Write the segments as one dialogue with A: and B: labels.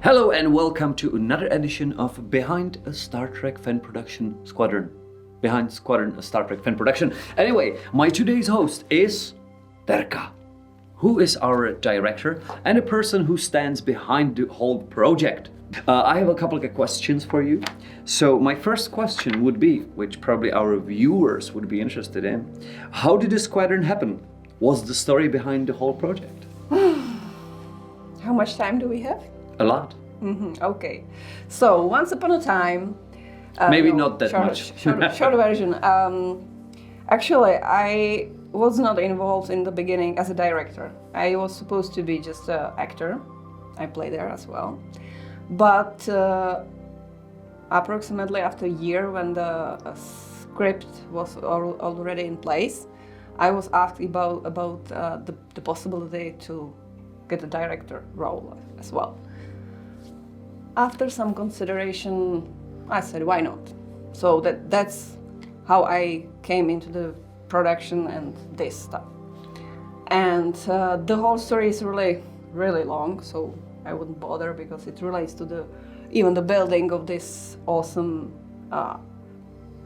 A: Hello and welcome to another edition of Behind a Star Trek fan production Squadron. Behind Squadron, a Star Trek fan production. Anyway, my today's host is Terka, who is our director and a person who stands behind the whole project. I have a couple of questions for you. So my first question would be, which probably our viewers would be interested in, how did the Squadron happen? What's the story behind the whole project?
B: How much time do we have?
A: A lot.
B: Okay, so once upon a time...
A: Maybe not that much.
B: Short version. Actually, I was not involved in the beginning as a director. I was supposed to be just an actor. I played there as well. But approximately after a year, when the script was already in place, I was asked about the possibility to get a director role as well. After some consideration, I said, why not? So that's how I came into the production and this stuff. And the whole story is really, really long, so I wouldn't bother because it relates to even the building of this awesome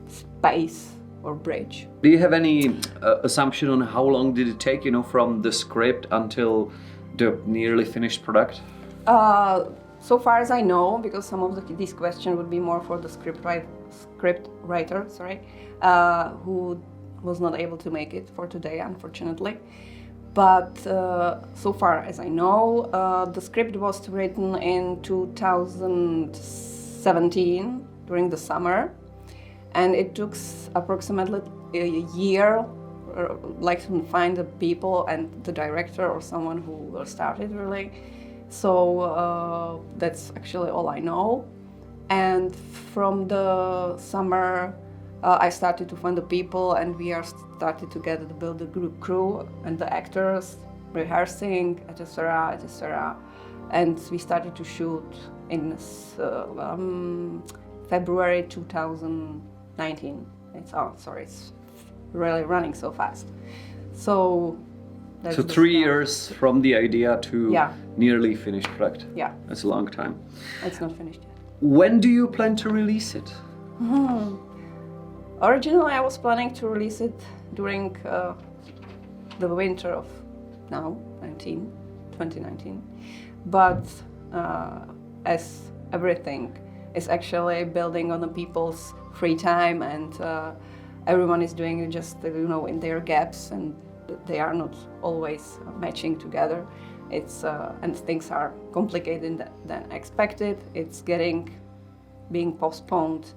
B: space or bridge.
A: Do you have any assumption on how long did it take, from the script until the nearly finished product?
B: So far as I know, because some of these questions would be more for the script writer, who was not able to make it for today, unfortunately. But so far as I know, the script was written in 2017 during the summer, and it took approximately a year, to find the people and the director or someone who will start it really. So that's actually all I know. And from the summer, I started to find the people, and we are started together to build the group crew and the actors, rehearsing, etc., etc. And we started to shoot in February 2019. It's really running so fast. So
A: 3 years from the idea to nearly finished product.
B: Yeah.
A: That's a long time.
B: It's not finished yet.
A: When do you plan to release it?
B: Originally, I was planning to release it during the winter of 2019. But as everything is actually building on the people's free time, and everyone is doing it just in their gaps, and they are not always matching together. It's and things are complicated than expected. It's being postponed.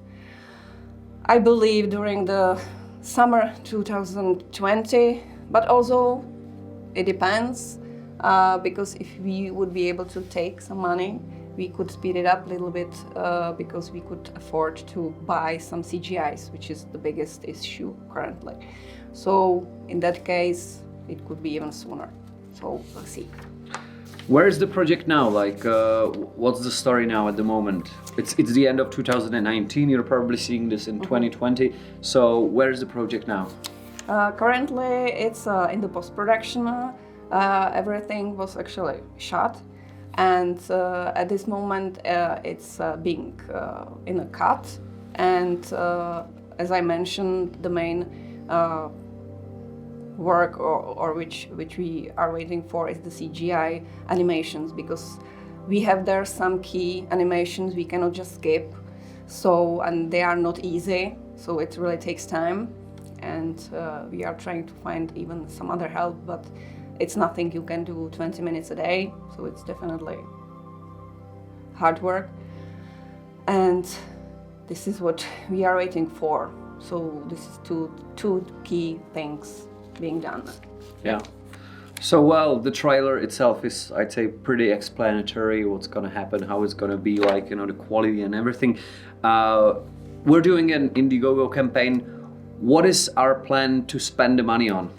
B: I believe during the summer 2020, but also it depends because if we would be able to take some money, we could speed it up a little bit because we could afford to buy some CGIs, which is the biggest issue currently. So in that case, it could be even sooner. So we'll see.
A: Where is the project now? What's the story now at the moment? It's the end of 2019. You're probably seeing this in 2020. So where is the project now?
B: Currently, it's in the post-production. Everything was actually shot. And at this moment, it's being in a cut. And as I mentioned, the main work or which we are waiting for is the CGI animations, because we have there some key animations we cannot just skip. So, and they are not easy. So it really takes time. And we are trying to find even some other help, but it's nothing you can do 20 minutes a day, so it's definitely hard work. And this is what we are waiting for. So this is two key things being done.
A: Yeah. So, the trailer itself is, I'd say, pretty explanatory. What's going to happen, how it's going to be like, the quality and everything. We're doing an Indiegogo campaign. What is our plan to spend the money on?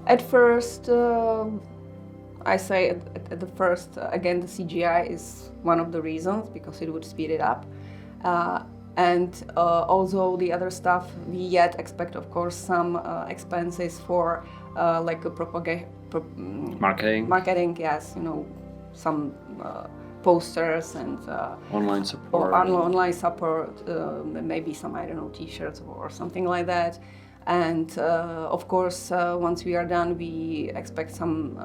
B: At first, I say at the first, again, the CGI is one of the reasons, because it would speed it up. And also the other stuff, we yet expect, of course, some expenses for like a
A: Marketing,
B: yes, some posters and
A: online support,
B: or online support, maybe some, I don't know, t-shirts or something like that. And of course, once we are done, we expect some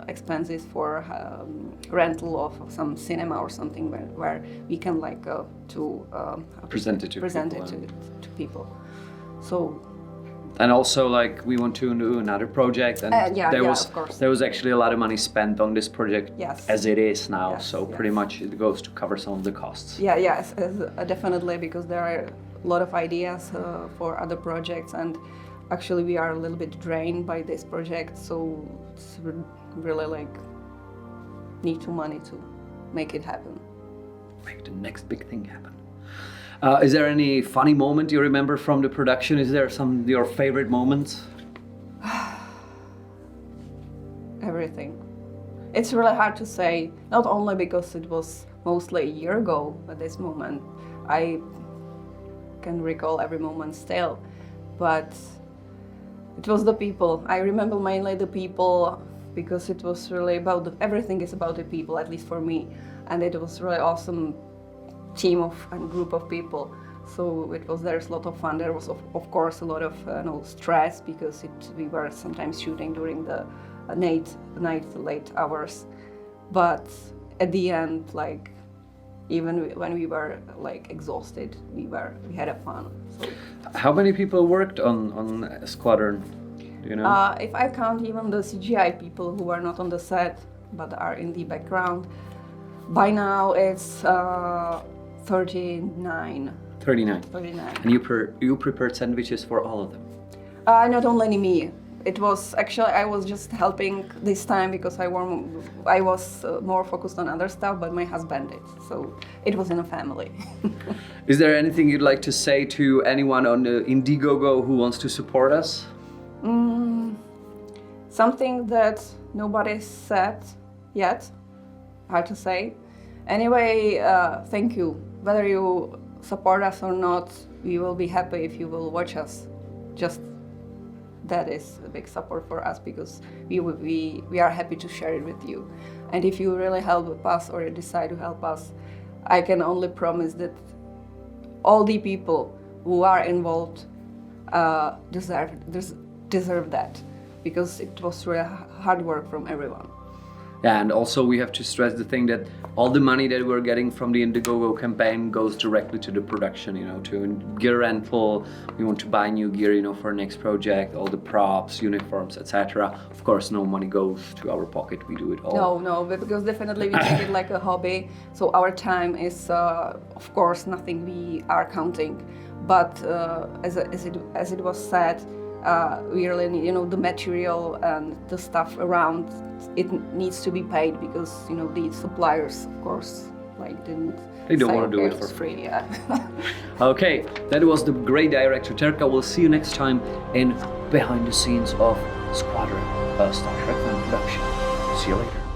B: expenses for rental of some cinema or something where we can like
A: present it
B: to people. So.
A: And also, like, we want to do another project, and
B: of course.
A: there was actually a lot of money spent on this project,
B: yes,
A: as it is now.
B: Yes,
A: so pretty much it goes to cover some of the costs.
B: Yeah, yes, definitely, because there are a lot of ideas for other projects, and actually we are a little bit drained by this project. So it's really like need to money to make it happen.
A: Make the next big thing happen. Is there any funny moment you remember from the production? Is there some your favorite moments?
B: Everything. It's really hard to say, not only because it was mostly a year ago at this moment. I can recall every moment still, but it was the people. I remember mainly the people because it was really about everything is about the people, at least for me, and it was really awesome team and group of people. So there's a lot of fun. There was of course a lot of stress because we were sometimes shooting during the late hours, but at the end, like even when we were like exhausted, we had a fun. So.
A: How many people worked on Squadron? Do you know?
B: If I count even the CGI people who are not on the set but are in the background, by now it's 39.
A: 39. And you prepared sandwiches for all of them?
B: Not only me. It was actually, I was just helping this time because I was more focused on other stuff, but my husband did. So it was in a family.
A: Is there anything you'd like to say to anyone on the Indiegogo who wants to support us?
B: Something that nobody said yet. Hard to say. Anyway, thank you. Whether you support us or not, we will be happy if you will watch us. Just that is a big support for us because we are happy to share it with you. And if you really help us or decide to help us, I can only promise that all the people who are involved deserve that, because it was really hard work from everyone.
A: Yeah, and also we have to stress the thing that all the money that we're getting from the Indiegogo campaign goes directly to the production, to gear rental. We want to buy new gear, for next project, all the props, uniforms, etc. Of course, no money goes to our pocket. We do it all.
B: No, because definitely we take it like a hobby. So our time is, of course, nothing we are counting. But as it was said, we really need, the material and the stuff around. It needs to be paid because the suppliers, of course, they don't want to do it for free. Yeah.
A: Okay, that was the great director Terka. We'll see you next time in behind the scenes of Squadron, a Star Trek fan production. See you later.